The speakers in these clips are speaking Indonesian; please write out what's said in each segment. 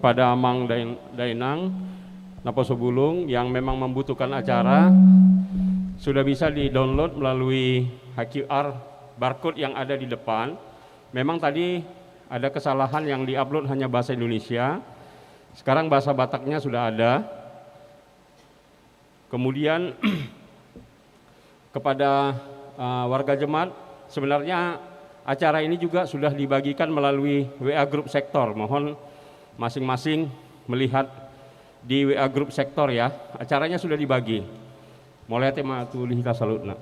kepada Amang Dainang Naposo Bulung yang memang membutuhkan acara sudah bisa di-download melalui QR barcode yang ada di depan. Memang tadi ada kesalahan yang di-upload hanya bahasa Indonesia. Sekarang bahasa Bataknya sudah ada. Kemudian kepada warga jemaat, sebenarnya acara ini juga sudah dibagikan melalui WA Group Sektor. Mohon masing-masing melihat di WA Group Sektor ya. Acaranya sudah dibagi. Mulai tema tulis kita salutna.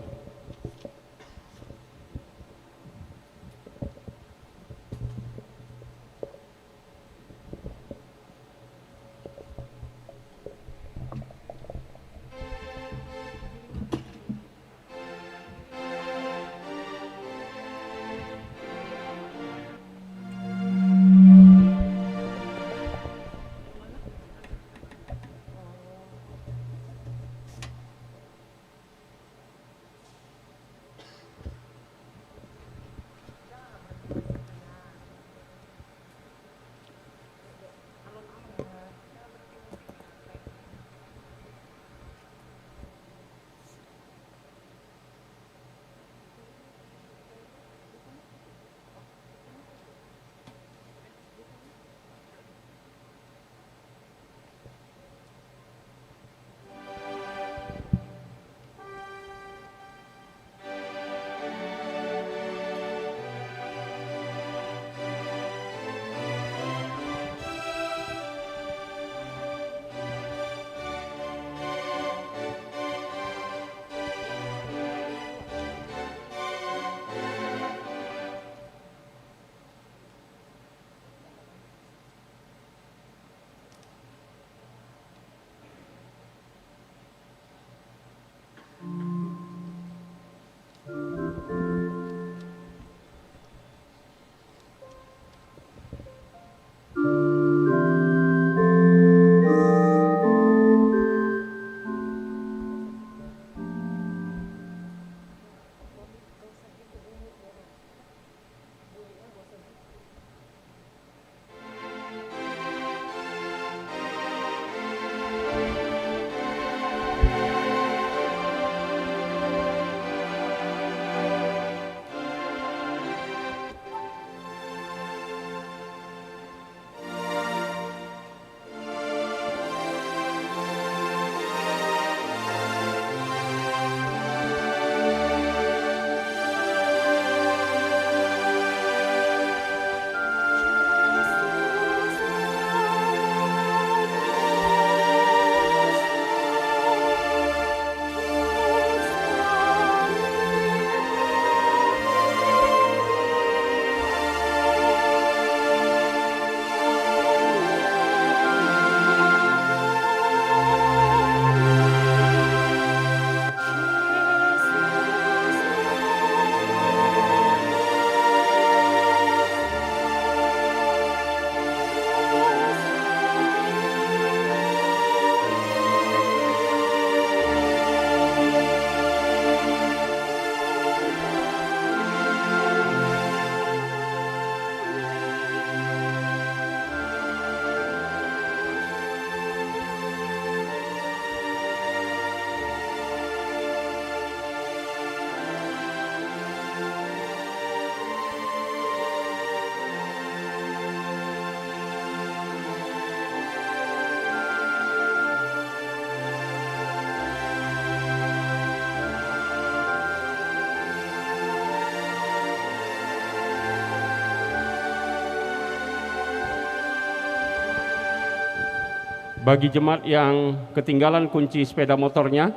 Bagi jemaat yang ketinggalan kunci sepeda motornya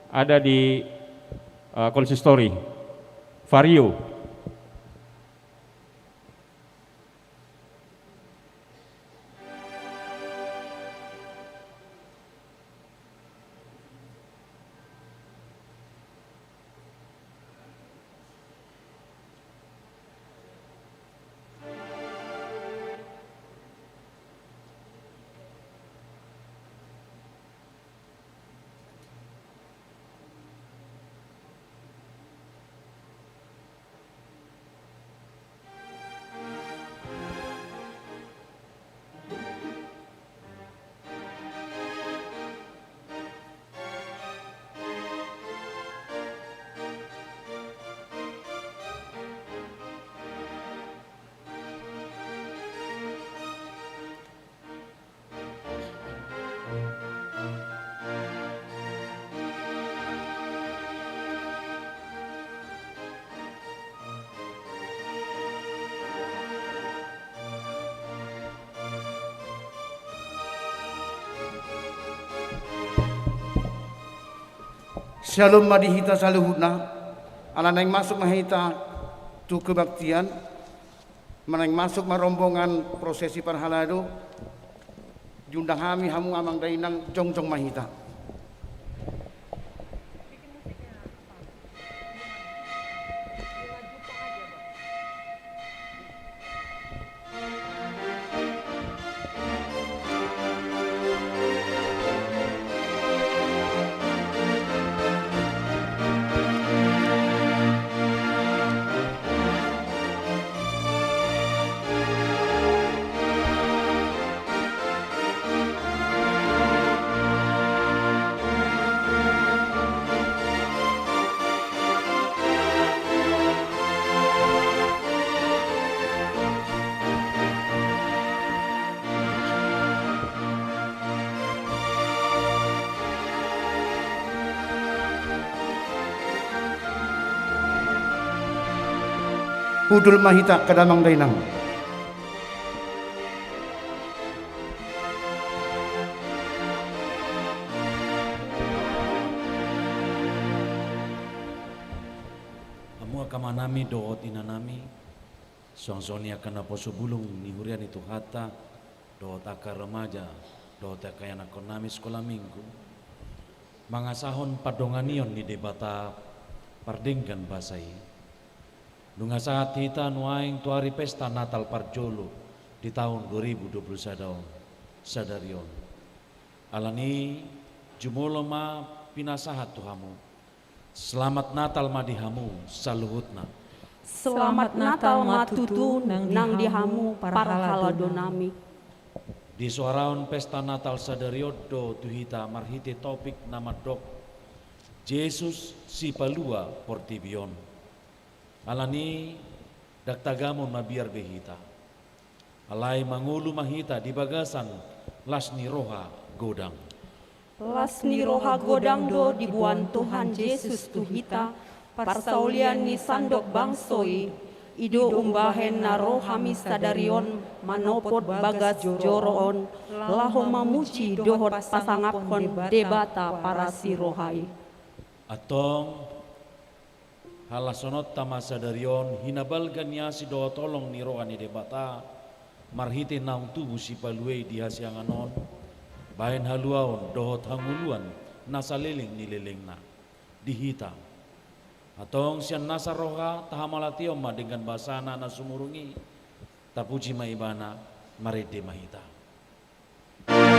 ada di konsistori Vario. Shalom madihita saluhutna, ala neng masuk mahita tu kebaktian, meneng masuk marombongan prosesi parhalado, jundang hami hamu amang dainang jongjong mahita. Udul mahita kadamang dainang. Amua kamanami doot inanami, songsonia kana poso bulung ni hurian itu hata, doot akar remaja, doot akar anak konami sekolah minggu, mangasahon padonganion ni debata pardingkan basai. Dunga saat kita nuaing tuari pesta Natal Parjolo di tahun 2021 sadarion. Alani jumulo ma pinasahat tuhamu. Selamat Natal madihamu saluhutna. Selamat Natal matutu nang dihamu parhalado nami. Di suaraon pesta Natal sadariodo tuhita marhite topik nama dok Yesus si palua portibion. Alani daktagamon mabiar behita. Alai mangulu mahita di bagasan lasni roha godang. Lasni roha godang do dibuan Tuhan Yesus tuhita, parsaulian ni sandok bangsoi, ido umbahen na rohami sadarion, manopot bagas joroon, laho mamuci dohot pasangapon debata para si rohai. Atong halasonot tamasa darion hinabalgan niya si doa tolong ni rohan ni debata marhite naung tubuh si paluwe di hasianganon bahen haluaon dohot hanguluan nasa leling ni leleng na dihita atong sian nasa roha tahamalatiom ma dengan basana na sumurungi tapuji maibana marede mahita. Kita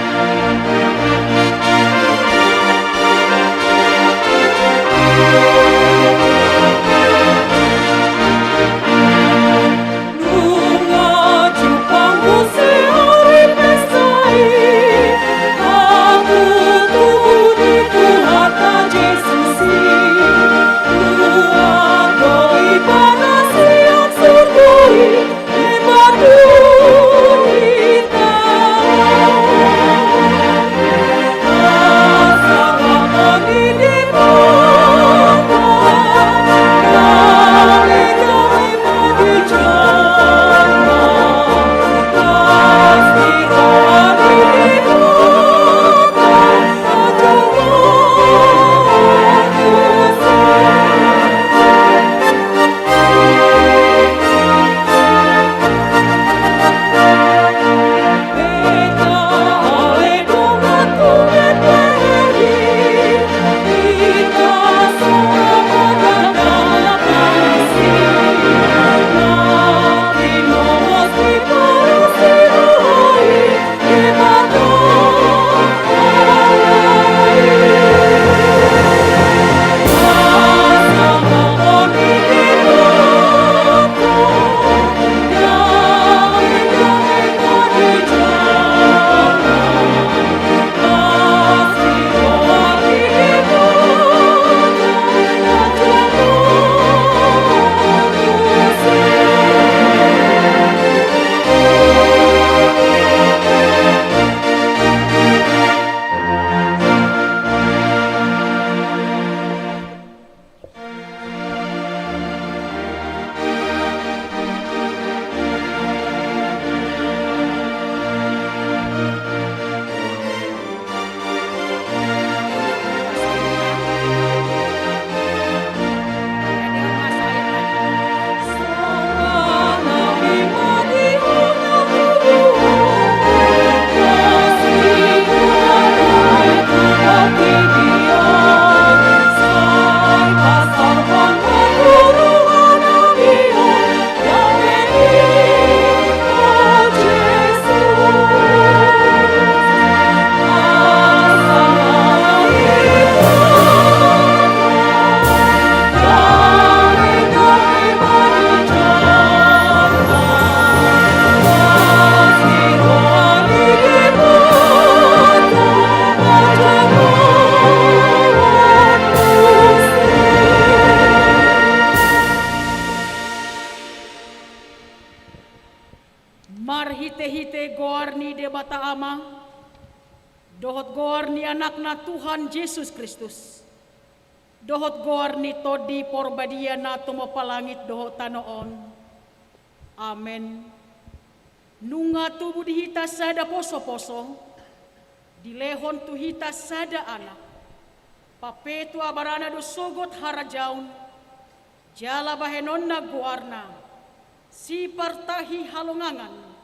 Marhite-hite goar ni debata ama, dohot goar ni anak na Tuhan Yesus Kristus. Dohot goar ni todi porbadia na tumapalangit dohot tanoon. Amen. Nunga tubuh dihita sada poso-poso, dilehon tu hita sada anak. Papetu abarana do sogot harajaun, jala bahenon na guarna, si partahi halongangan,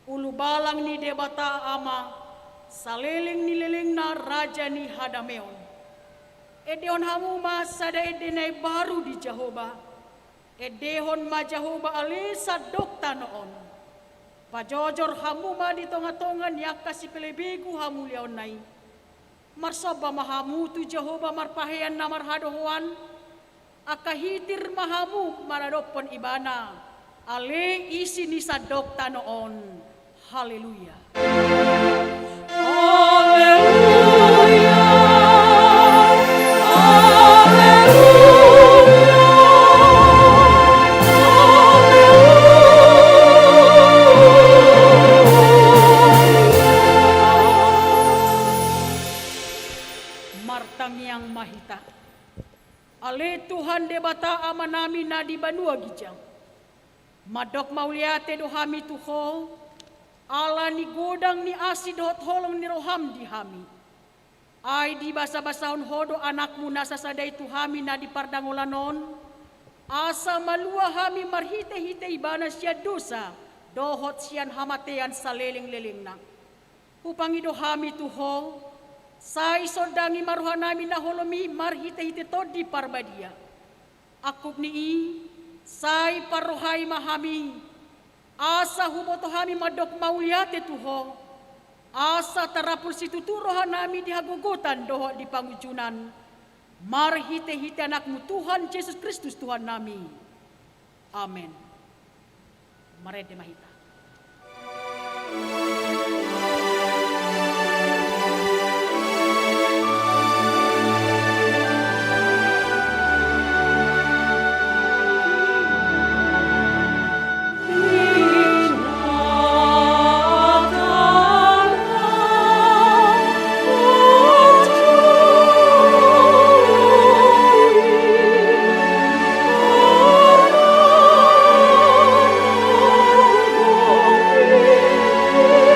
ulu balang ni debata ama, saleling ni leling na raja ni hadameon. Edeon hamuma sada edenai baru di Jehovah, edehon ma Jehovah alisa dokta noon. Pajojor hamuma di tonga-tonga niak kasih pelebigu hamuliaon nai. Marsoba mahamu tu Jehovah marpahean na marhadohuan, akahitir mahamu maradopon ibana, ale isi nisa dokta noon. Haleluya. Martangiang mahita. Ale Tuhan debata amanami na di banua gijang. Madok mauliate dohami tuho, ala ni godang ni asid hot holong ni roham di hami. Ay di basa-basahon hodo anakmu nasa sadai tuhami na di pardangolanon. Asa malua hami marhite-hite ibana siya dosa, dohot siyan hamatean sa leling-leling na. Upangi dohami tuho, sai sodangi maruha namin na holomi marhite-hite to di parbadia. Akub ni sai paruhay mahami, asa huboto hami madok mauliate tuho, asa tarapul situturohan nami di hagugutan doho di pangujunan, marhite-hite anakmu Tuhan Yesus Kristus Tuhan nami. Amen. Marede mahita. Oh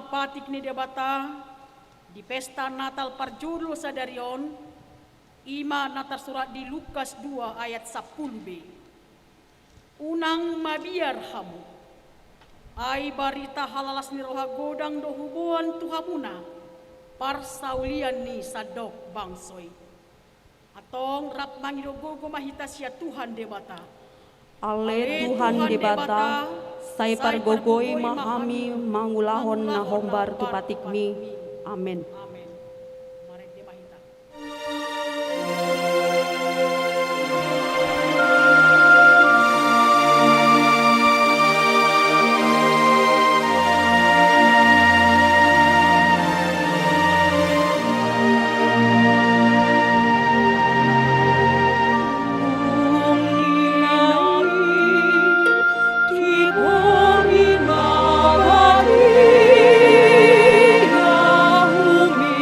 mapatik ni debata di pesta Natal parjudul sadarion ima na tersurat di Lukas 2 ayat 10b. Unang mabiar hamu ai barita halalas ni roha godang do hubuan tuhamuna parsaulian ni sadok bangsoi atong rap mangidogogo mahita sia Tuhan debata. Ale Tuhan debata, saya pargogoi mahami mangulahon na hombar tupatikmi. Amin. Amen. Mari dia mahita. Humi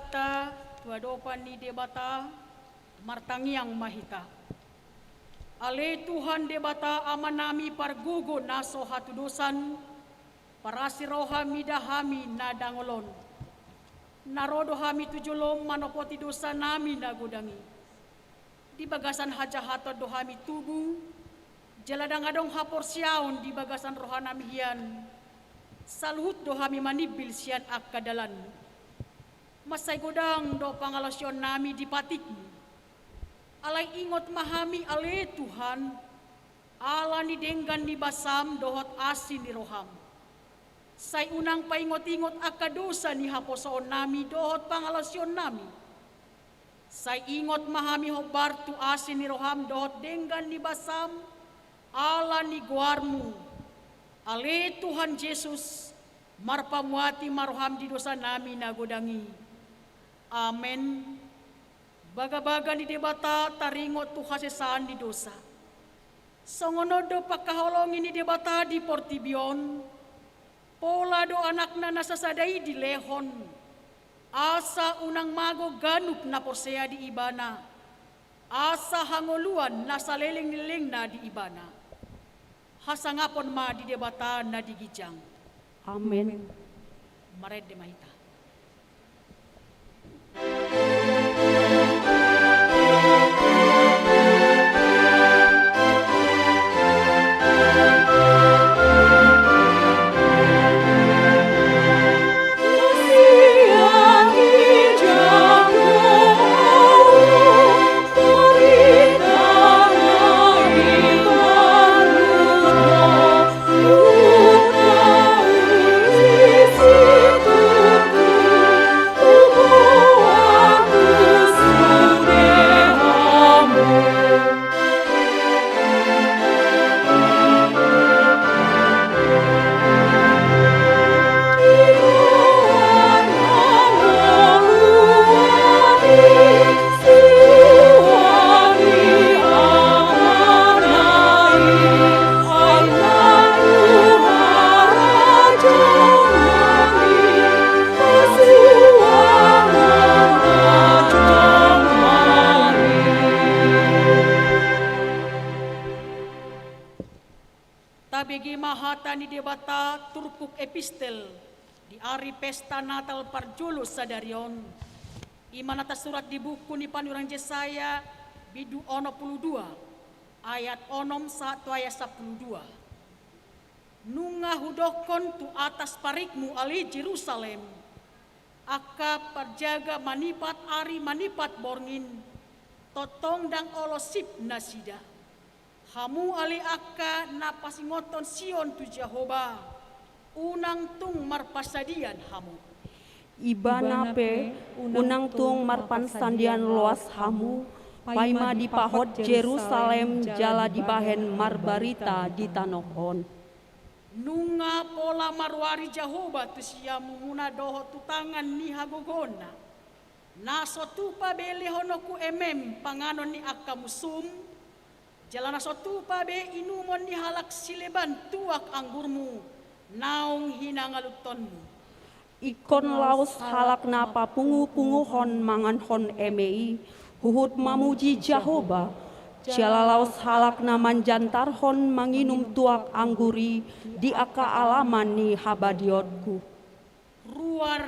sata tua dopan ni debata martangiang mahita. Ale Tuhan debata amanami pargugo naso hatu dosan parasiroha midahami nadangolon. Narodo hami tujulom manopoti dosa nami nagodangi. Di bagasan hajahato dohami tubuh, jaladang adong hapor siaon di bagasan rohanami hian. Saluhut dohami manibil sian akadalan. Masay godang do pangalasyon nami di patikmu. Alay ingot mahami ale Tuhan, ala ni denggan ni basam dohot asin ni roham. Say unang paingot-ingot akadosa ni haposoon nami dohot pangalasyon nami. Say ingot mahami hobar tu asin ni roham dohot denggan ni basam ala ni guarmu. Ale Tuhan Yesus marpamuati maroham di dosa nami nagodangi. Amen. Baga-baga ni debata taringot tu hasesaan di dosa. Songonodo pakaholongin ni debata di portibion. Pola do anak na nasasadai di lehon. Asa unang mago ganup na posea di ibana. Asa hangoluan nasa leleng-leleng na di ibana. Hasangapon ma di debata na di gijang. Amen. Mared de mahita. Tabigi mahata ni debata turpuk epistel di ari pesta Natal parjulus sadarion. Imanata surat di buku ni panurang Yesaya bidu 62 ayat 6 ayat 12. Nunga hudokon tu atas parikmu ali Jerusalem. Aka parjaga manipat ari manipat borngin. Totong dang olosip nasida. Hamu ali akka napasingoton Sion tu Jehovah. Unang tung marpasadian hamu. Ibana pe unang tung marpansandian loas hamu. Paima di pahot Jerusalem jala di bahen marbarita di tanohon. Nunga pola marwari Jehovah tu siamu muna doho tu tangan ni hagogona. Naso tupa bele honoku emem panganon ni akka musum. Jalana sotupa be inumon ni halak sileban tuak anggurmu, naung hinangalutonmu. Ikon laus halak napa pungu-punguhon manganhon emei, huhut mamuji Jehovah. Jala laus halak naman jantarhon manginum tuak angguri, di aka alaman ni habadiotku. Ruar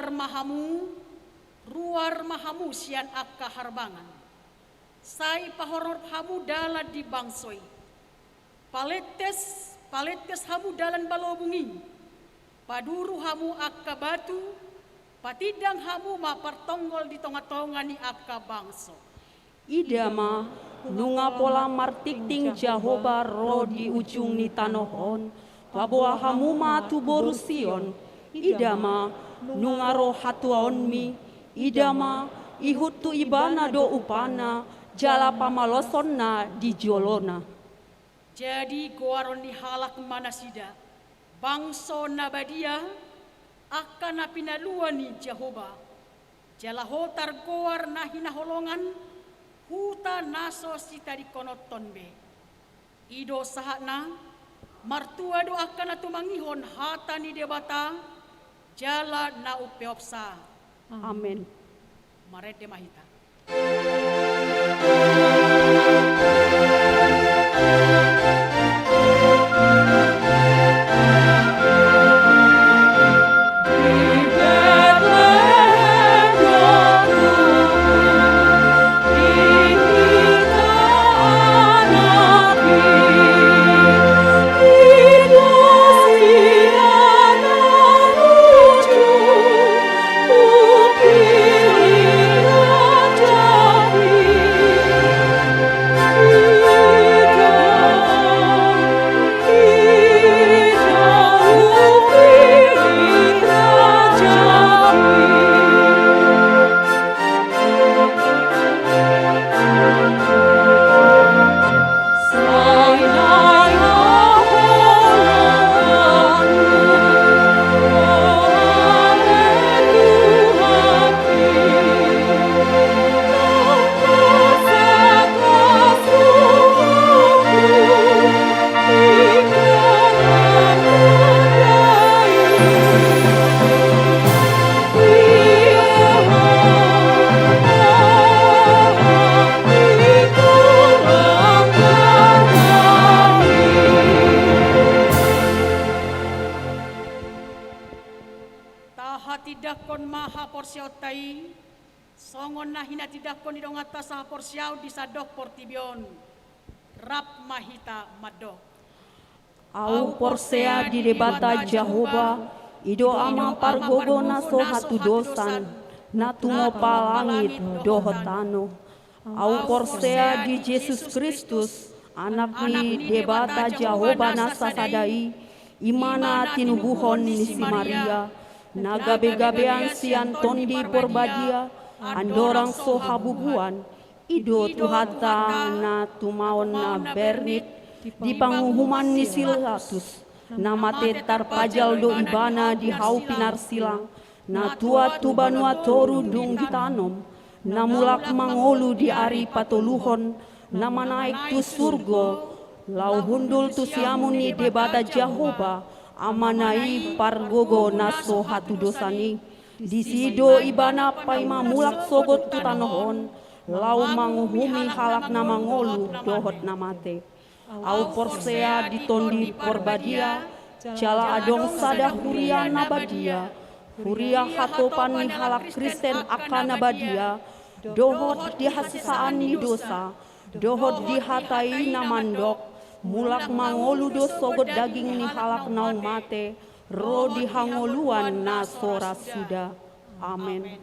mahamu sian akka harbangan. Sai pahoror hamu dalan di bangsoi. Paletes hamu dalan balobungi. Paduru hamu akka batu. Patidang hamu mapartonggol di tonga-tonga ni akka bangso. Idama nunga pola martikting Jehovah ro di ujung ni tanohon. Paboa hamu matu borusion. Idama nunga ro hatuaonmi. Idama ihut tu ibana do upana. Jala pamalosonna di jolona. Jadi goaron di halak manasida. Bangso nabadia akan napinaluan ni Jehovah. Jala hotar goar na hinaholongan. Huta naso sita di konoton be. Ido sahakna. Martua do akan natumangihon hata ni debata. Jala na upeopsa. Amen. Marede Mahita. Tidakon maha porsiautai songon na hina tidakon idong atas saha porsiau disadok portibion rap mahita madok Au porsea di debata Jehovah ido ama pargogo na sohatu dosan na tungopa langit dohotano. Au porsea di Yesus Kristus anak ni debata Jehovah na sasadai imana tinubuhon ni si Maria na gabe-gabean si Antondi porbadia andorang sohabubuan ido tuhata na tumaon na bernit di panghuman ni Silatus na mate tarpajal do ibana di hau pinar silang na tua tubanua toru dung ditanom na mulak mangolu di ari patoluhon na manaik tu surgo lau hundul tu siamun ni debata Jehovah amanai pargogo naso hatu dosani disido ibana paima mulak sogot tutanohon lau manguhumi halak na mangolu dohot namate au porsea ditondi porbadia cala adong sada huria nabadia huria hatopan ni halak Kristen akan nabadia dohot dihasisaan ni dosa dohot dihatai namandok mulak mangolu do sogot daging ni halak naung mate ro dihangoluan na sora suda. Amen.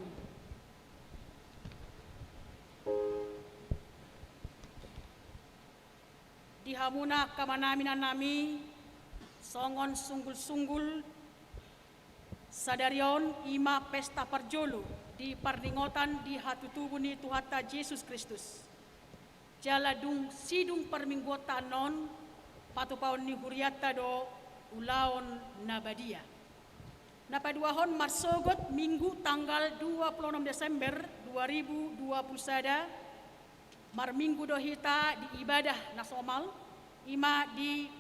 Dihamuna kamanaminan nami songon sunggul-sunggul sadarion ima pesta parjolo di pardingotan di hatutubuni Tuhata Yesus Kristus. Jaladung sidung permingguotan non patupaon ni huriata do ulaon nabadia. Napaduahon marsogot minggu tanggal 26 Desember 2021 mar minggu dohita di ibadah nasomal ima di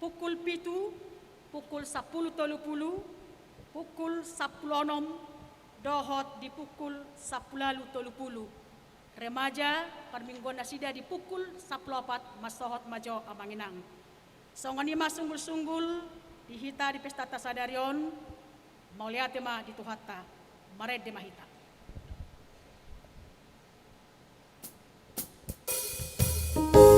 pukul 7, pukul 10.30, pukul 10.06 dohot di pukul 10.30. Remaja permingguan nasida di pukul 10.04 masohot majo amanginang. Songon ima sunggul-sunggul dihita di pesta tasadarion mauliatema di Tuhata Marede Mahita. Yesus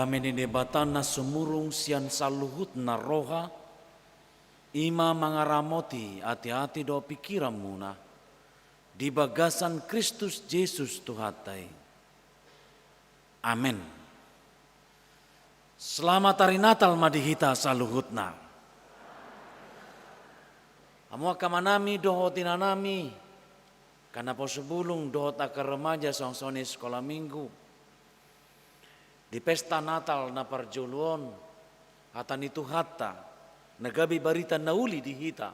Kami di debatana semurung sian saluhut na roha, ima mangaramoti hati-hati do pikiran muna, di bagasan Kristus Yesus Tuhatai. Amin. Selamat hari Natal madihita saluhutna. Amo kamanami dohotina nami, karena po sebulung dohot akar remaja songsoni sekolah minggu. Di pesta Natal na parjuluon, hatan itu hatta, nagabi barita nauli di hita.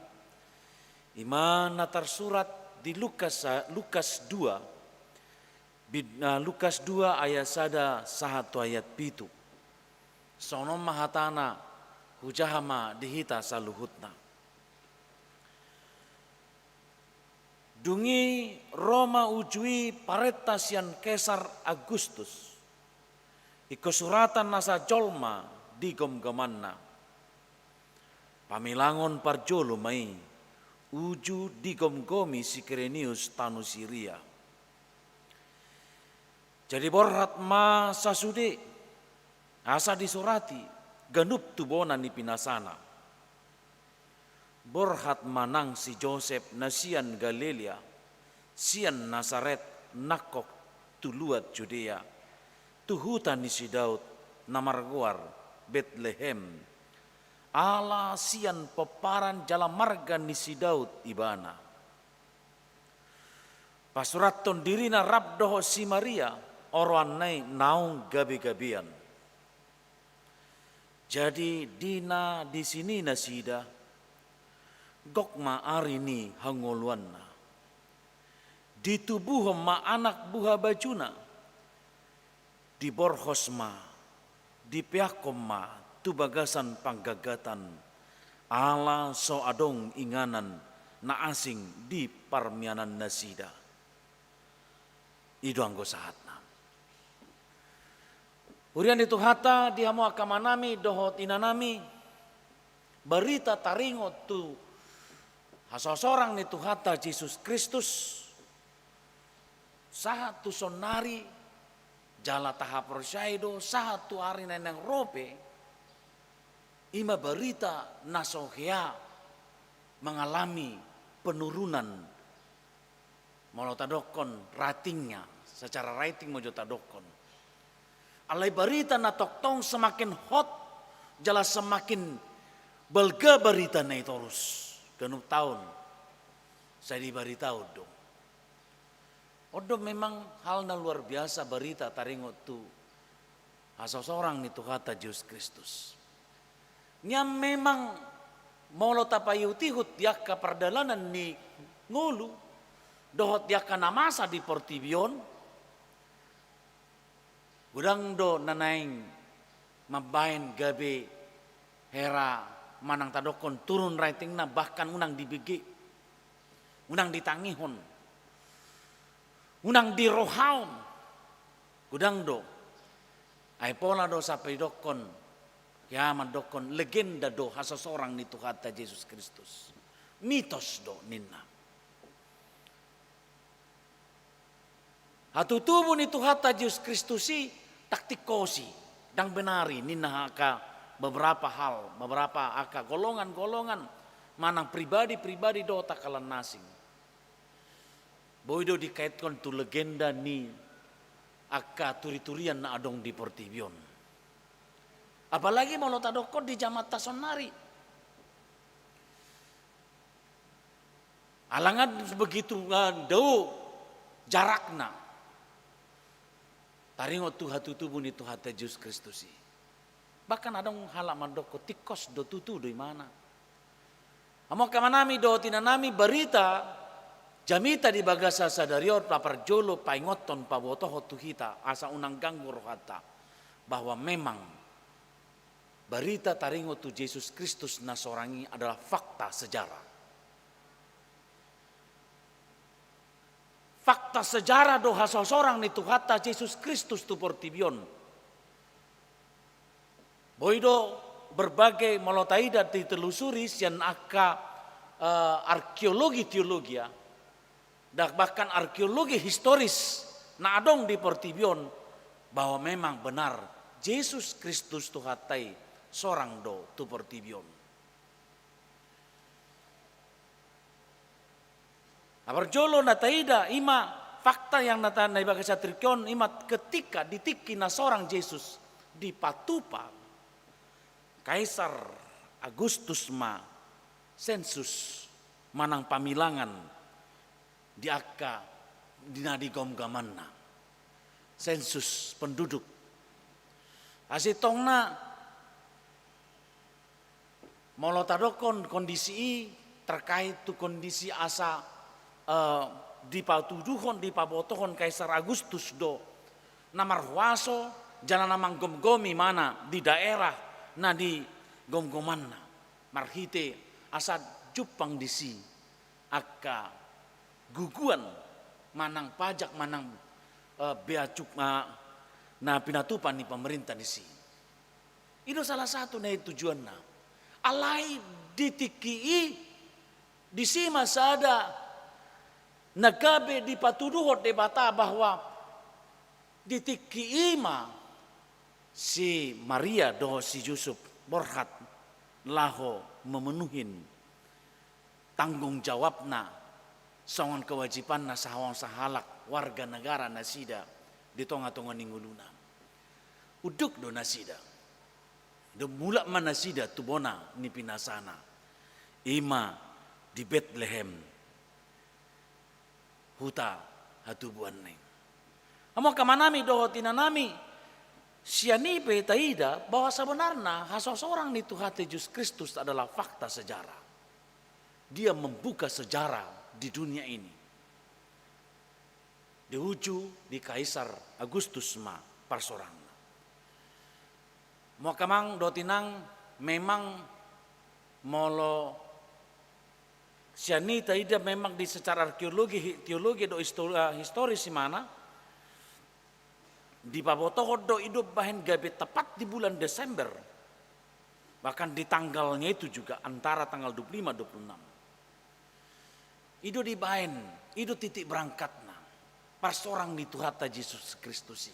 Iman na tersurat di Lukas 2, Lukas 2 ayat 1 ayat 7. Sonom mahatana hujahama di hita saluhutna. Dungi Roma ujui paretasian Kesar Agustus. Iko suratan nasa jolma di gom-gomanna. Pamilangon parjolo mai uju di gom-gomi si Kirenius tanu Siria. Jadi borhat ma sasude asa disurati ganup tubona ni pinasana. Borhat manang si Joseph nasian Galilea, sian Nazaret nakok tuluat Judea. Tuhutan ni si Daud namarguar Bethlehem. Ala sian peparan jala marga ni si Daud ibana. Pasuraton dirina rabdoho si Maria oroan nai naung gabi-gabian. Jadi dina di sini nasida gokma arini hangoluanna. Di tubuh ma anak buah bajuna. Di borhosma, di piakomma, tu bagasan panggagatan, ala so adong inganan na asing di parmianan nasida. Idu anggo sahatna. Urian itu hata dihamu akamanami dohot inanami, berita taringot tu hasosorang itu hata Yesus Kristus, sahat tu sonari, jala tahap rosyaido satu hari neneng rope ima berita nasohya mengalami penurunan molotadokon ratingnya secara rating mojo tadokon alai berita na toktong semakin hot jala semakin belga berita na terus genuk tahun saya diberitahu dong. Odo memang hal na luar biasa berita taringot tu asa seorang itu kata Yesus Kristus. Nya memang molo tapayutihut yak ka perdalanan ni ngulu dohot yak ka namasa di Portibion. Gudang do nanaing mabain gabe hera manang tadokon turun rating na bahkan unang dibigi. Unang ditangihon. Unang di rohaun gudang do ay pola do sampai dokon kiamat dokon legenda do hasa seorang ni Tuhan Yesus Kristus mitos do ninna hatu tubuh ni Tuhan Yesus Kristus si taktikosi dang benari ninna aka beberapa hal beberapa aka golongan-golongan manang pribadi-pribadi do takalan nasing. Boido dikaitkan tu legenda ni aka turi-turian na adong di Portibion. Apalagi mau tadokon di jamat tasonari. Alangan begitu dau jarakna. Taringot tu hatu tubuh ni tu hata Yesus Kristus. Bahkan adong halaman doko tikos do tutu do mana. Amo kamanami do tinanami berita jamita di bagasa sadarior papar jolo paingoton pabotoho tuhita asa unang ganggu rohata bahwa memang berita taringo tu Yesus Kristus nasorangi adalah fakta sejarah. Fakta sejarah do hasosorang ni tuhata Yesus Kristus tu Portibion. Boido berbagai molotaida ditelusuri sian aka arkeologi teologia dan bahkan arkeologi historis na adong di Portibion bahwa memang benar Yesus Kristus tu hatai sorang do tu pertibion. Abarjolo na taida ima fakta yang nata na ibaga sa trikyon ima ketika ditiki na sorang Yesus di patupa Kaisar Agustus ma sensus manang pamilangan di akka dinadi gomgamanna sensus penduduk asitongna molotadokon kondisi terkait tu kondisi asa di patuduhon di pabotohon Kaisar Agustus do namarhuaso jalan namang gomgomi mana di daerah na di gomgomanna marhite asa jupang disi akka guguan manang pajak manang bea cukai na pinatupan ni pemerintah disi. Itu salah satu na tujuanna. Alai ditiki disi masada nagabe di patuduhot debata bahwa ditiki ima si Maria do si Yusuf Borhat laho memenuhin tanggung jawabna songon kewajiban na sahawang sahalak warga negara nasida di tonga-tonga ninguluna uduk do nasida do mulak manasida tubona ni pinasana ima di Bethlehem huta hatubuan neng amo kamanami do tinanami siani pe taida bahwa sebenarnya seorang itu hati Yesus Kristus adalah fakta sejarah. Dia membuka sejarah di dunia ini. Diuju di Kaisar Agustus ma parsorangna. Mau kamang dotinang memang molo siani taida memang di secara teologi do historis di mana di Pabotohon do hidup bahan gabe tepat di bulan Desember. Bahkan di tanggalnya itu juga antara tanggal 25-26. Itu di bahan, itu titik berangkatnya. Parsorang di Tuhata Yesus Kristus.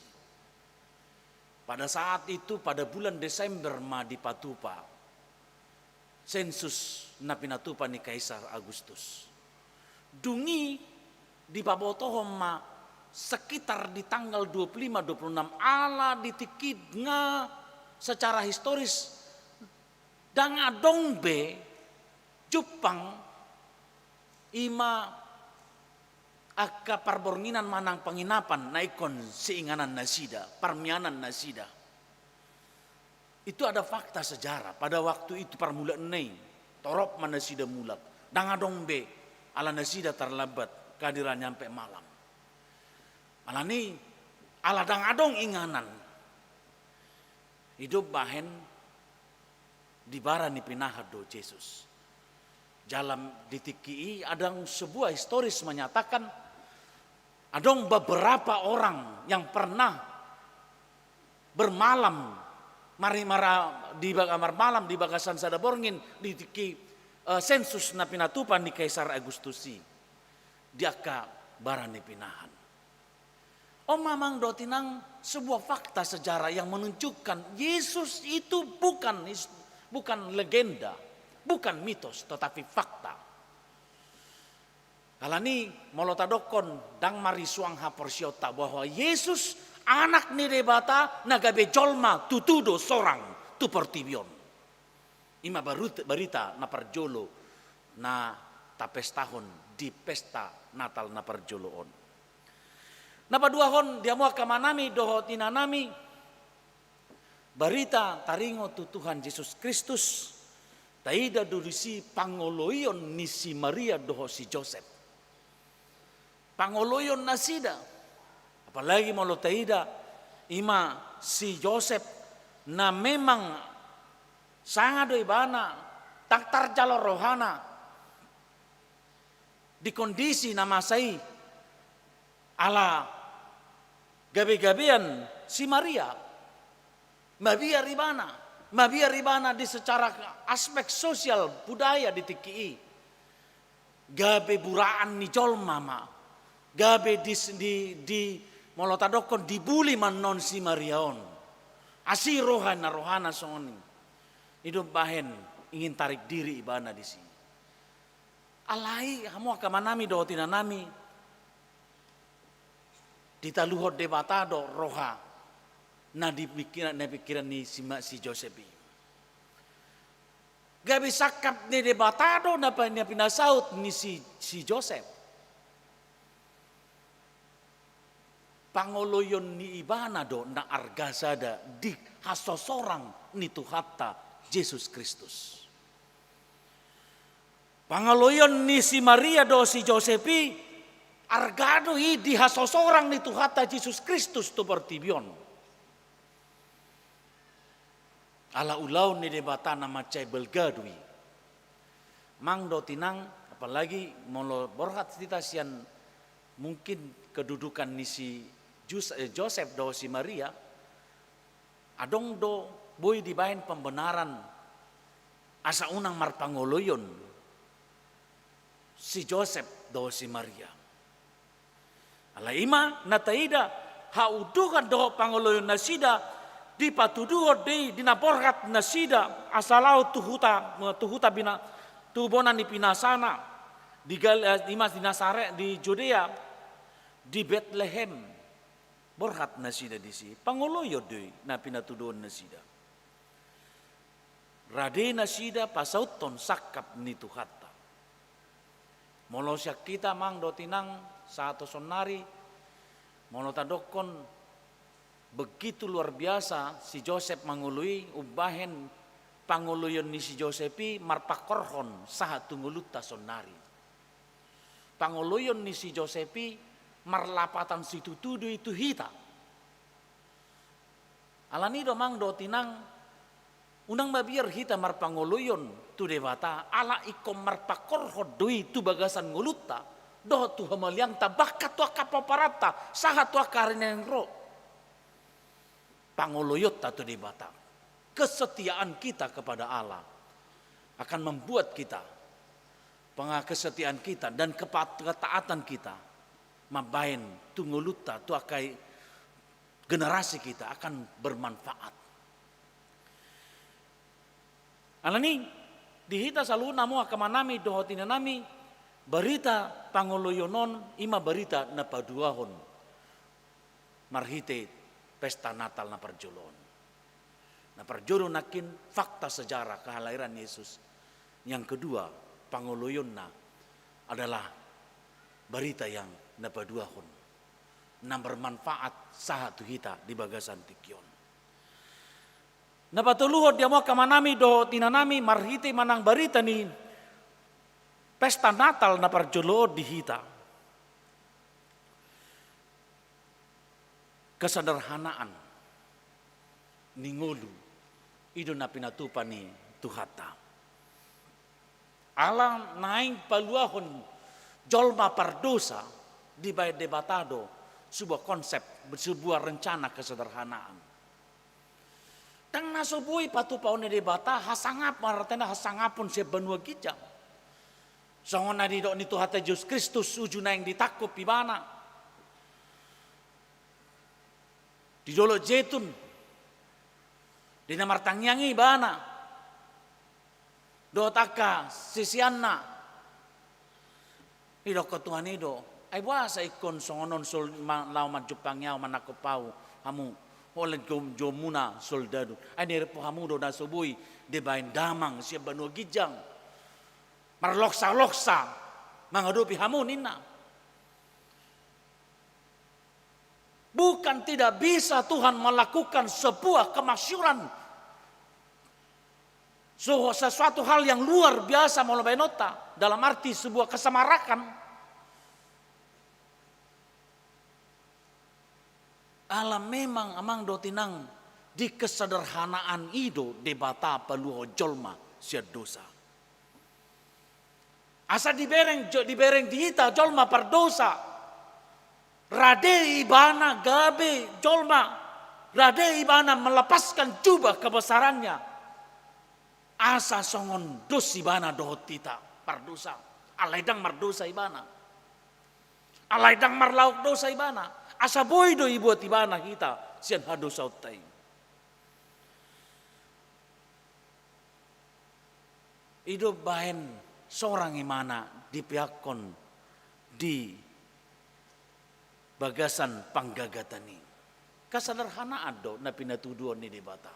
Pada saat itu pada bulan Desember ma di Patupa. Sensus na pinatupa ni Kaisar Agustus. Dungi di Pabotohon ma sekitar di tanggal 25-26 ala ditikid nga secara historis danga dongbe Jepang ima akka parbornginan manang penginapan naikon seinganan nasida parmianan nasida itu ada fakta sejarah pada waktu itu parmulaan nei torop manasida mulak danga dongbe ala nasida terlambat kehadiran nyampe malam alani aladang adong inganan hidup bahen di barani pinahad do Yesus. Dalam ditiki adang sebuah historis menyatakan adong beberapa orang yang pernah bermalam di kamar malam di bagasan sadaborngin ditiki sensus na pinatupan di Kaisar Agustusi diaka barani pinahan. Mamang dotinang sebuah fakta sejarah yang menunjukkan Yesus itu bukan legenda, bukan mitos, tetapi fakta. Kalani molotadokon dang marisuang haporsiota bahwa Yesus anak ni debata nagabe jolma tutudo sorang tu pertibion. Ima barita na parjolo na tapestahon di pesta Natal na parjoloon. Napaduahon dia mua kamanami doho tinanami barita taringo tu Tuhan Yesus Kristus taida durisi pangoloyon ni si Maria doho si Joseph pangoloyon nasida apalagi molo taida ima si Joseph na memang sangat do ibana taktar jalor rohana di kondisi nama sai ala gabe-gabean si Maria mabia ribana di secara aspek sosial budaya di TKI gabe buraan ni jol mama gabe di molotadokon dibuli man non si Mariaon Asi rohana songoni. Hidup bahen ingin tarik diri ibana di sini. Alai hamu akamanami do tinanami. Ditaluhot debatado roha. Na pikiran ni si Josepi. Gabi sakap ni debatado na pinasaut ni si Joseph. Pangoloyon ni ibana do na argasada di hasosorang ni Tuhata Yesus Kristus. Pangaloyon ni si Maria do si Josepi argado i di hasosorang ni Tuhata Yesus Kristus tu bertibion. Ala ulau ni debata nama cai belgadui. Mang do tinang apalagi molo borhat kita sian mungkin kedudukan ni si Joseph do si Maria adong do boy dibahin pembenaran asa unang marpangoloyon si Joseph do si Maria. Ala ima nataida haudukan do pangoloyon nasida di patuduho di dinaborhat nasida asalau tuhuta bina tubona ni pinasana di Imas di Nazaret di Judea di Bethlehem borhat nasida di si pangoloyo deui na pinatuduhon nasida. Rade nasida pasauton sakap ni Tuhata. Molo siya kita mang do tinang sa ato sonari molo tadokon begitu luar biasa si Joseph mangului ubahen panguluyon ni si Josepi marpakorhon saha tunguluta sonari. Panguluyon ni si Josepi marlapatan si tutudu itu hita. Alani do mang do tinang unang mabiar hita marpanguluyon tu dewata ala ikom marpakorhon dui tu bagasan nguluta do tu hamaliang tabakat tu kapaparata saha tu karineng ro. Panguluyot tu dewata. Kesetiaan kita kepada Allah akan membuat kita kesetiaan kita dan ketaatan kita mabain tunguluta tu akai generasi kita akan bermanfaat. Alani dihita selalu namu akamanami dohotina nami berita pangoloyonon ima berita na paduahon marhite pesta Natal na perjolon. Na perjolo nakin fakta sejarah kelahiran Yesus. Yang kedua, pangoloyon na adalah berita yang napaduahon. Na bermanfaat saat kita di bagasan tikyon. Napatuluhod dia mo kamanami do tinanami marhiti manang berita ni pesta Natal na perjolo di hita. Kesederhanaan ningolu ido na pinatupan ni Tuhata. Alang naing paluahon jolma pardosa di bayad debatado sebuah konsep, sebuah rencana kesederhanaan. Tang nasubui patupaon ni debata hasangap maratena hasangapon siya banua gijang. Songon na didok ni Tuhata Yesus Kristus uju na yang ditakup ibana. Di dolo jetun di namar tangyangi bana do taka sisianna ido ko Tuhan ido ai wasa ikon songonon sol lau majupang yao manakopau hamu oleh jomuna soldadu ai nerepo hamu do nasubui de bain damang sia banu gijang marloksa menghadapi hamu nina. Bukan tidak bisa Tuhan melakukan sebuah kemasyuran. Sesuatu hal yang luar biasa molobainota. Dalam arti sebuah kesemarakan. Allah memang amang do tinang di kesederhanaan ido debata paluho jolma sia dosa. Asa dibereng diita jolma pardosa. Rade ibana gabe jolma. Rade ibana melepaskan jubah kebesarannya. Asa songon dos ibana dohotita pardosa. Alaidang mardosa ibana. Alaidang marlauk dosa ibana. Asa boy do ibuat ibana kita sian hadosa utai. hidup bahen seorang imana di pihakon di bagasan panggagatani. Kasederhanaan do na pinatuduan ni debata.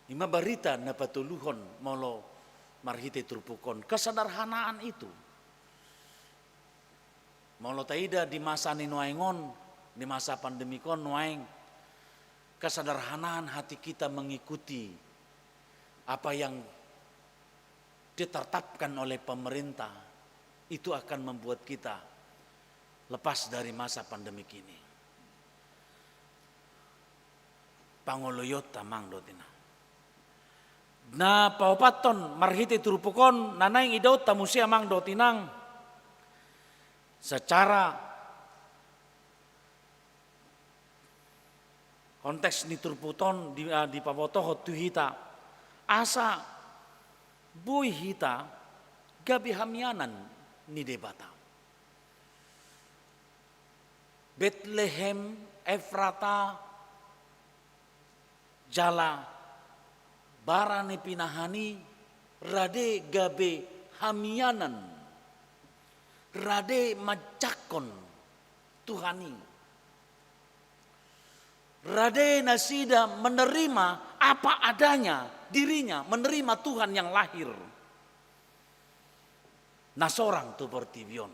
Ima barita na patuluhon molo marhite trupukon. Kesederhanaan itu. Molo taida di masa ni nuaingon, di masa pandemikon nuaing. Kesederhanaan hati kita mengikuti apa yang ditetapkan oleh pemerintah, itu akan membuat kita lepas dari masa pandemik ini. Pangoloyot tamang dotina. Na paupaton marhiti turupukon nanaing idaut tamusia mang dotinang secara konteks ni turputon di pabotoh tuhita asa buih hita gabi hamianan ni debata. Bethlehem, Efrata, Jala, barani pinahani, rade gabe hamianan, rade majakon Tuhani. Rade nasida menerima apa adanya dirinya, menerima Tuhan yang lahir. Nah seorang tu pertibion.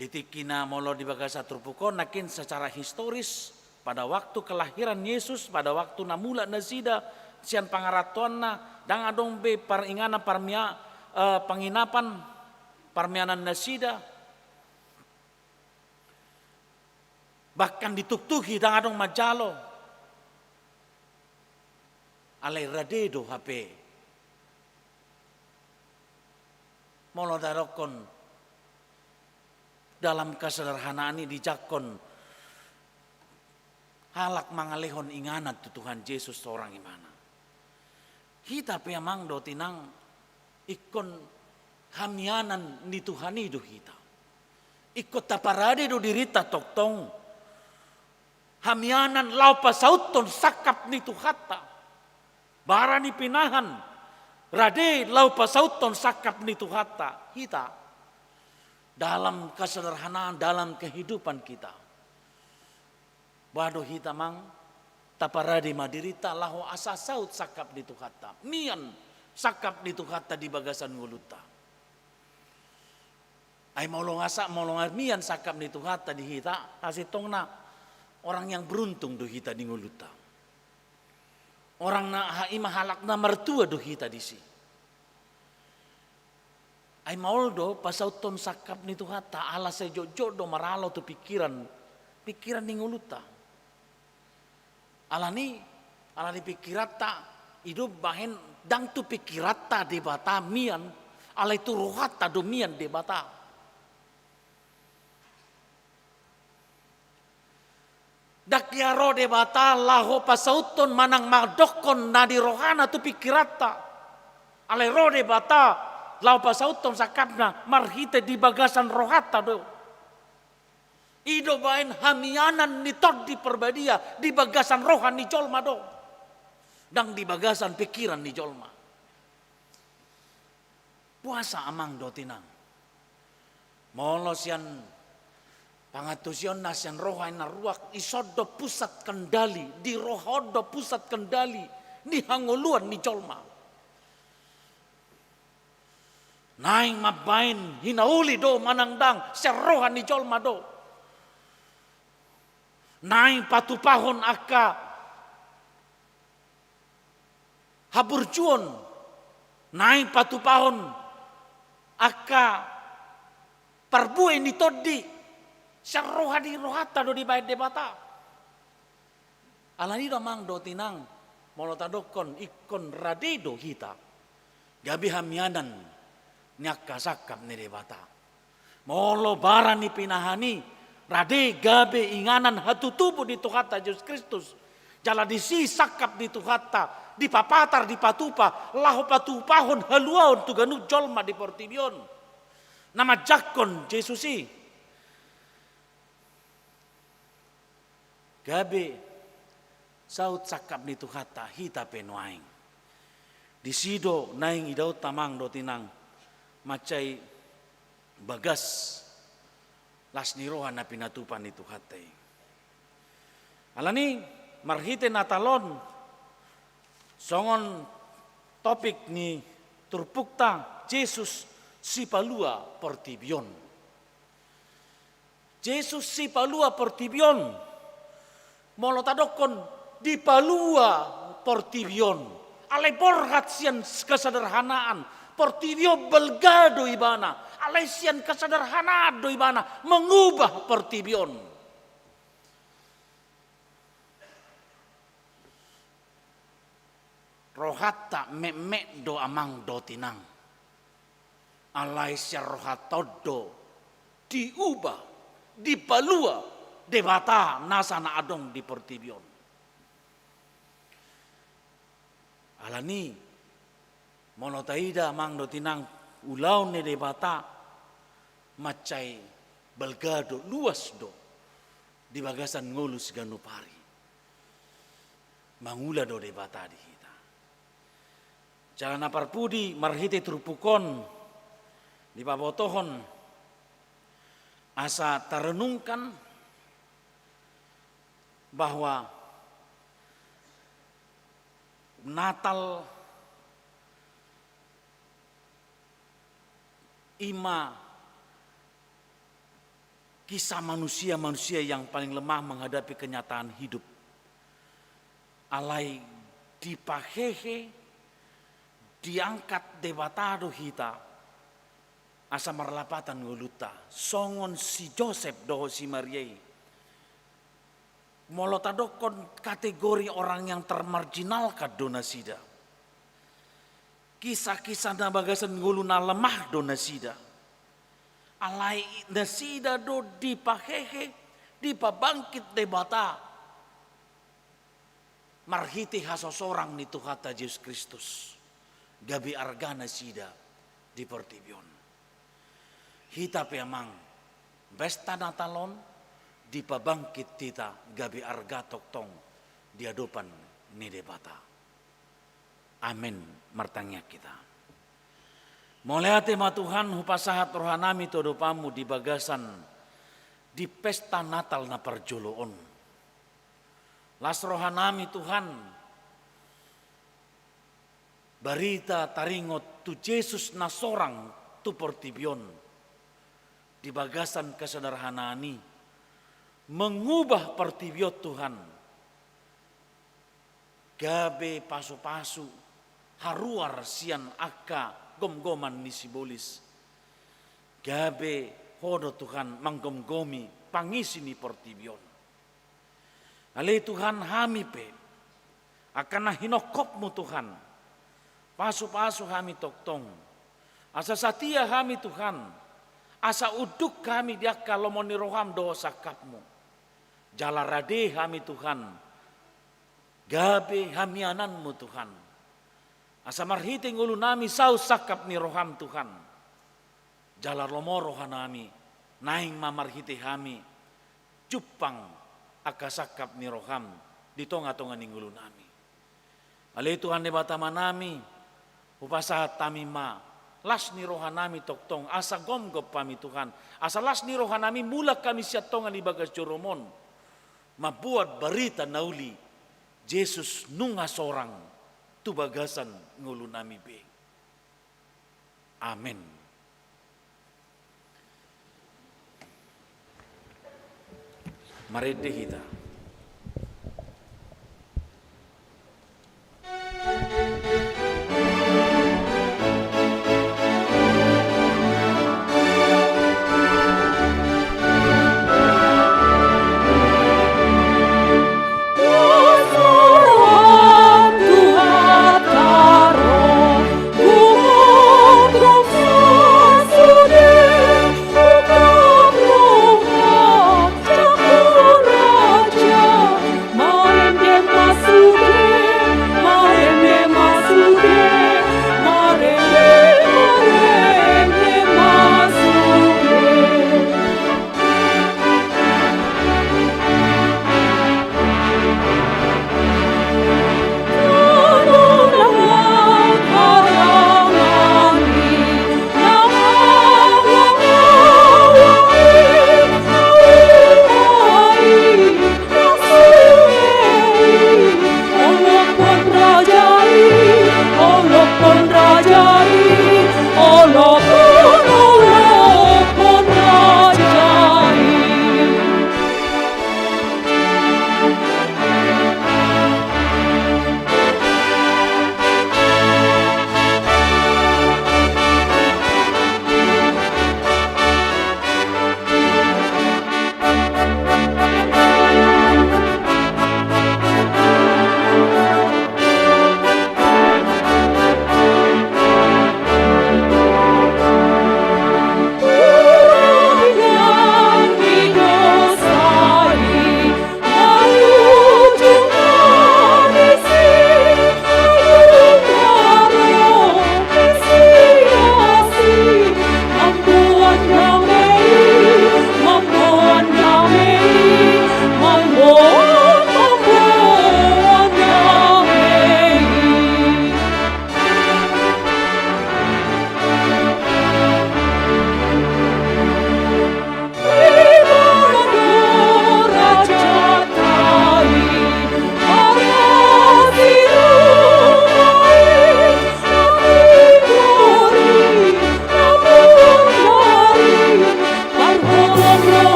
Ditikina molo di bagasa trupukon nakin secara historis pada waktu kelahiran Yesus, pada waktu namula nasida sian pangaratuanna dang adong be paringana penginapan parmianan nasida bahkan dituktuhi dang adong majalo alai radedo HP molo darokon dalam kesederhanaan ini dijakon halak mangalehon inganat tu Tuhan Yesus seorang imana. Kita memang do tinang ikon hamianan ni Tuhan itu kita. Ikut taparade do dirita toktong hamianan lau pasauton sakap ni Tuhata. Barani pinahan rade lau pasauton sakap ni Tuhata. Kita dalam kesederhanaan dalam kehidupan kita. Bado hita mang taparadi madirita lahu asa saut sakap di Tuhata. Mian sakap di Tuhata di bagasan nguluta. Ay maulong mian sakap di Tuhata di hita asitong na orang yang beruntung do hita di nguluta. Orang na haima halak na mertua do hita di si. Ay mauldo pasauton sakap ni Tuhata ala sejojo do maralo tu pikiran ni nguluta. Alani pikirata hidup bahen dang tu pikirata di bata mian ala itu rohata do mian di bata. Dakiaro de bata laho pasauton manang madokon na di rohana tu pikirata. Ale ro de bata lau pasauton sakapna marhite di bagasan rohata do. Ido bain hamianan ni tod di perbadia di bagasan rohan ni jolma do. Dang di bagasan pikiran ni jolma. Puasa amang do tinang. Molo sian pangatusion nasian rohan na ruak isodo pusat kendali di rohodo pusat kendali di hanguluan ni jolma. Naing mabain hinauli do manangdang serohan ni jolma do. Naing patupahon aka haburjuon. Naing patupahon aka parbuai ni todi serohan ni rohata do di baik debata. Alani do mang do tinang molotadokon ikon radedo hita. Gabi hamianan nyaka sakap ni debata. Molo barani pinahani rade gabe inganan hatu tubuh di Tuhata Yesus Kristus. Jala disi sakap di Tuhata, di papatar di patupa, lahu patupahon haluaon tu ganu jolma di portibion. Nama jakon Yesusi. Gabe saut sakap ni Tuhata hita penuaing. Di sido naing idau tamang do tinang macai bagas las nirohan na pinatupan ni Tuhate. Alani marhite natalon songon topik ni turpukta Jesus si palua portibion. Jesus si palua portibion. Molo tadokon di palua portibion. Alai porhat sian kesederhanaan. Portibio belgado ibana. Alai sian kesederhanaan do ibana. Mengubah portibion. Rohata memek do amang do tinang. Alai sian rohatodo diubah, dipalua, debata nasana adong di portibion. Alani monotaida amang do tinang ulau ne debata macai belgado luas do di bagasan ngolus ganupari. Mangula do debata di hita. Jalana parpudi marhite trupukon di pabotohon asa tarenungkan bahwa Natal ima kisah manusia-manusia yang paling lemah menghadapi kenyataan hidup. Alai dipahehe diangkat debatado hita asa marlapatan nguluta songon si Joseph doho si Mariai molotadokon kategori orang yang termarginalkan do nasida kisah-kisah na bagasan nguluna lemah do nasida alai nasida do dipahehe dipabangkit debata marhiti hasosorang ni Tuhata Yesus Kristus gabi argana sida di portibion. Hita peamang besta natalon di pabangkit tita gabi arga toktong di adopan ni debata. Amin martangnya kita. Moleate ma Tuhan hupasahat rohanami todopamu di bagasan di pesta Natal na parjoloon. Las rohanami Tuhan barita taringot tu Yesus na sorang tu portibion di bagasan kesederhanaani mengubah portibion Tuhan gabe pasu-pasu haruar sian aka gom-goman ni sibolis gabe hodo Tuhan manggom-gomi pangisi ni portibion ale Tuhan hami pe akan hinokopmu Tuhan pasu-pasu kami toktong. Asa satia kami Tuhan. Asa uduk kami dia kalau moniroham dosa kapmu. Jalarade kami Tuhan. Gabe hamiananmu Tuhan. Asa marhiting ulu nami sau sakap ni roham Tuhan. Jalar lomoro hanami. Naing mamarhiti kami. Cupang akasakap ni roham. Di tonga-tonga ninggulu nami. Ale Tuhan debata manami. Upasahat tamima las ni rohanami toktong asa gomgop pami Tuhan asa las ni rohanami mulak kami siatongan di bagas joromon mabuat berita nauli Jesus nunga sorang tu bagasan ngulu nami be. Amin. Mari kita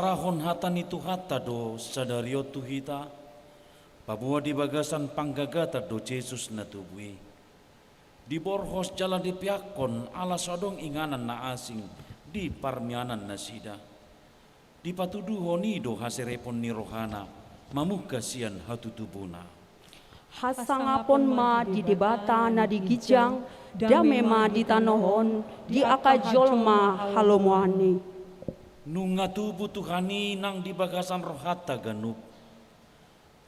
Parahon hatan itu hata do sadario tu hita, pabua di bagasan panggagata do Jesus na tubui. Di borhos jalan di piakon ala sodong inganan na asing di parmianan na sida. Di patudu honido haserepon ni rohana, mamuka sian hatutubuna. Hasangapon ma di debata na di gijang, dame ma di tanohon, di akajol ma halomoani. Nunga tubuh Tuhani nang di bagasan rohata ganup.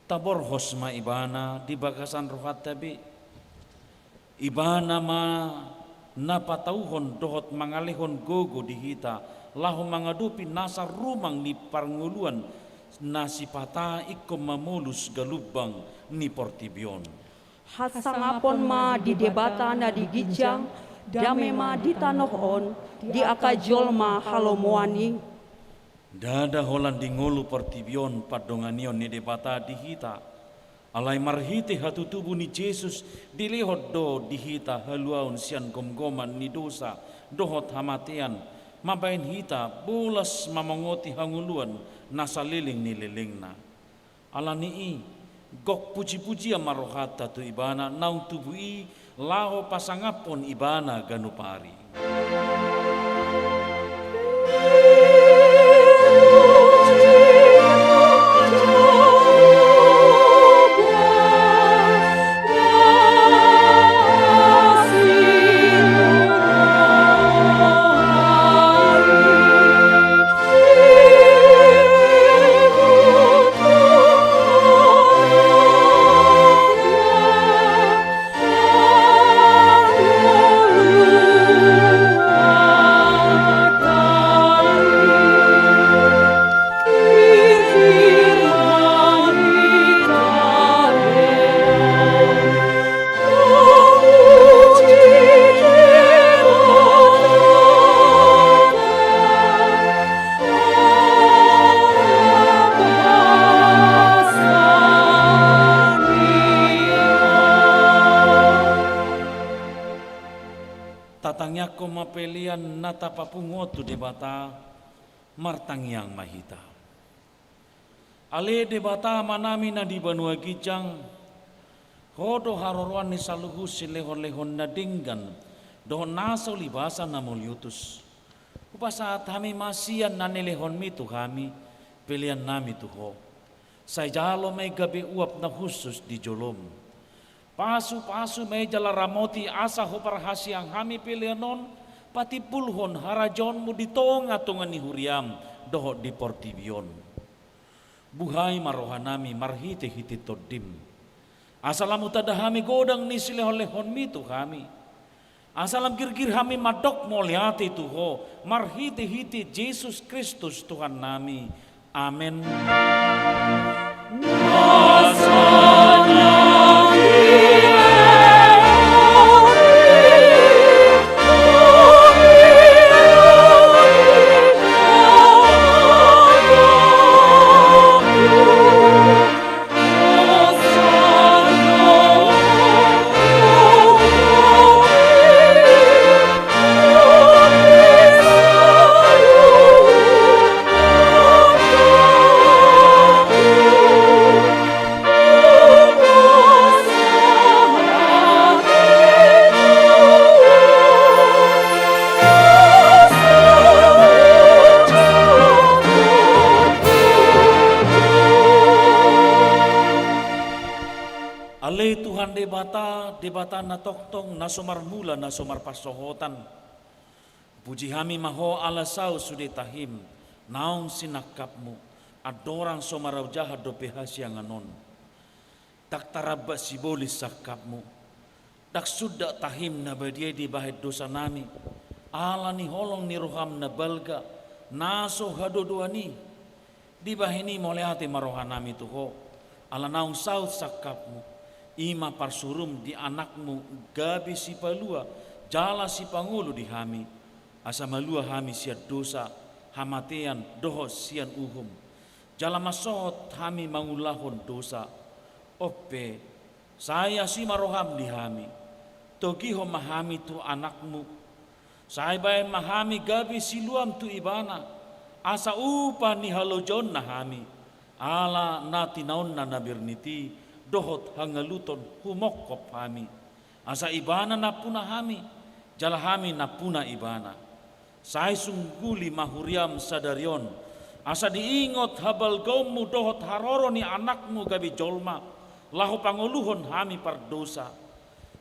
Tabor hosma ibana di bagasan rohata bi. Ibana ma napatauhon dohot mangalihon gogo di hita. Lahu mangadupi nasa rumang ni parnguluan nasi pata ikom mamulus galubang ni portibion. Hasangapon ma di debata na di gijang, dame ma di tanohon, di akajol ma halomoani. Dada holan di ngolu portibion padonganion ni debata di hita. Alai marhiti hatu tubuh ni Jesus dilihot do di hita haluaun sian gomgoman ni dosa dohot hamatian. Mabain hita bulas mamangoti hanguluan nasa liling ni lilingna. Ala nii gok puji-puji amarohata tu ibana naung tubui laho pasangapon ibana ganupari. Tatangnya ko mapelian nata papungotu debata martangyang mahita. Ale debata manami na di banua gijang hodo haroruan ni saluhu silehon-lehon na dinggan dohon nasaw libasa na mulyutus. Upasa kami masian na nilehon mi tu kami pilihan nami tuho. Say jalo may gabi uap na husus di jolom. Pasu-pasu may jalaramoti asa ho parhasiang hami pilihanon pati pulhon harajon mo ditong atungan ni huriam doho di portibion. Buhay marohanami marhiti-hiti todim. Asalam utadahami godang ni silehon-lehon mitu kami. Asalam girgir hami madok moliati tuho marhiti-hiti Jesus Kristus Tuhan nami. Amen. Debata na toktong na sumarmula na sumarpasohotan. Puji hami maho alasaw sudetahim naong sinakap mo adorang somaraw jahat do pehasya nganon. Tak taraba sibolis sakap mo. Tak suda tahim na badiay di bahid dosa nami. Ala ni holong ni roham na balga naso hadodoani. Di bahini molehati marohan nami tuho. Ala naong saw sakap mo. Ima parsurum di anakmu gabi si palua jala si pangulu di hami asa malua hami siat dosa hamatean dohos sian uhum jala masot hami mangulahon dosa ope saya si maroham di hami togiho mahami tu anakmu saya bay mahami gabi si luam tu ibana asa upa ni halojon na hami, ala na tinaon na nabirniti, dohot hangaluton humokop hami, asa ibana na puna hami, jala hami na puna ibana. Say sungguli mahuriam sadarion, asa diingot habal gaumu dohot haroro ni anakmu gabi jolma, lahu panguluhon hami pardosa.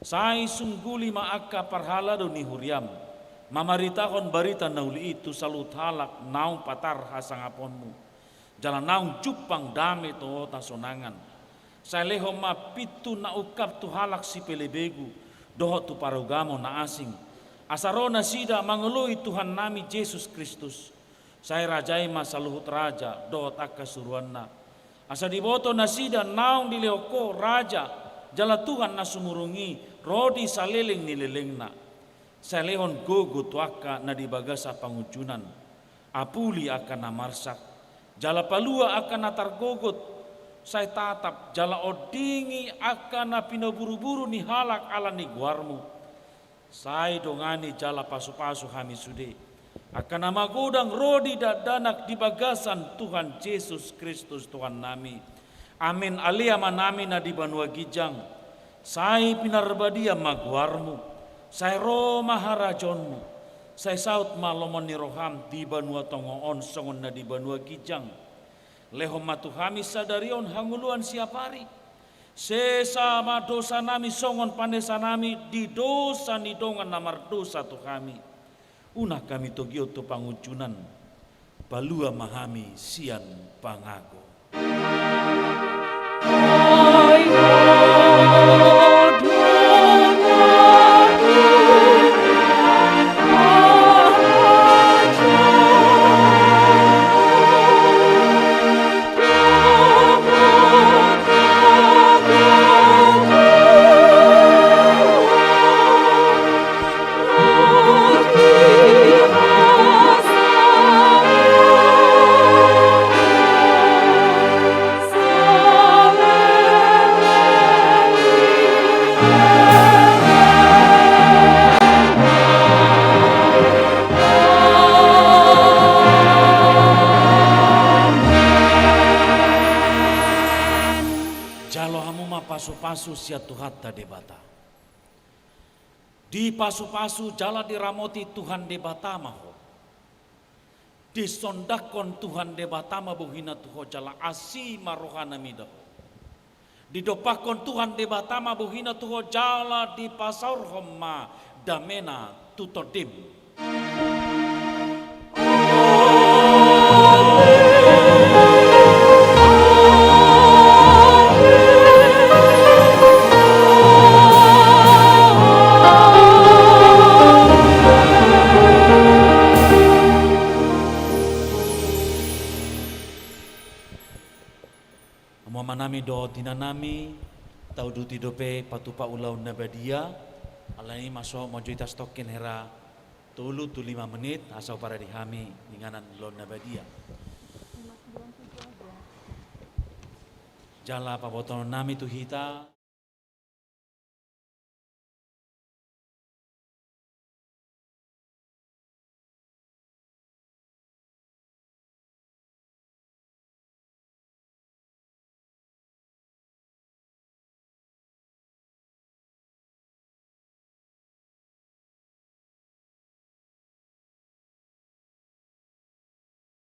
Say sungguli maaka parhalado ni huriam, mamaritahon barita nauli itu salut halak naung patar hasangaponmu, jalan naung cupang dame to tasonangan. Say leho mapitu na ukap tu halak si pelebegu, dohot tu parugamo na asing, asarona sida mangului Tuhan nami Yesus Kristus. Saya rajai masaluhut raja dohot akka suruanna. Asa diboto nasida naung dileoko raja jala Tuhan na sumurungi rodi saliling nililingna. Saya lehon gogo tuaka na dibagasa pangucunan. Apuli akan namarsak. Jala palua akan natargogot. Saya tatap jala odingi akan na pinaburu-buru ni halak ala ni guarmu. Saya dongani jala pasu-pasu kami sude. Akan nama godang rodi dadanak di bagasan Tuhan Yesus Kristus Tuhan nami. Amin alia manami na di banua gijang. Saya pinarbadia maguarmu. Saya roma harajonmu. Saya saut malomon ni roham di banua tongoon songon na di banua gijang. Lehom matuhami sadarion hanguluan siapari. Sesama dosa nami songon pandesa nami di dosa ni dongan namar dosa tu kami. Unah kami togio tu pangucunan. Balua mahami sian pangago. Pasu-pasu sia Tuhan debata. Di pasu-pasu jala diramoti Tuhan debata maho. Di sondakon Tuhan debata mabuhina tuho jala asi marohana midaho. Di dopakon Tuhan debata mabuhina tuho jala di pasaur homma damena tutodim. Nami do tinanami tau duti dope patupa ulau nabadia alani masuk mojuitas token hera tulu tu 5 menit asal para dihami inganan lo nabadia jala paboton nami tu hita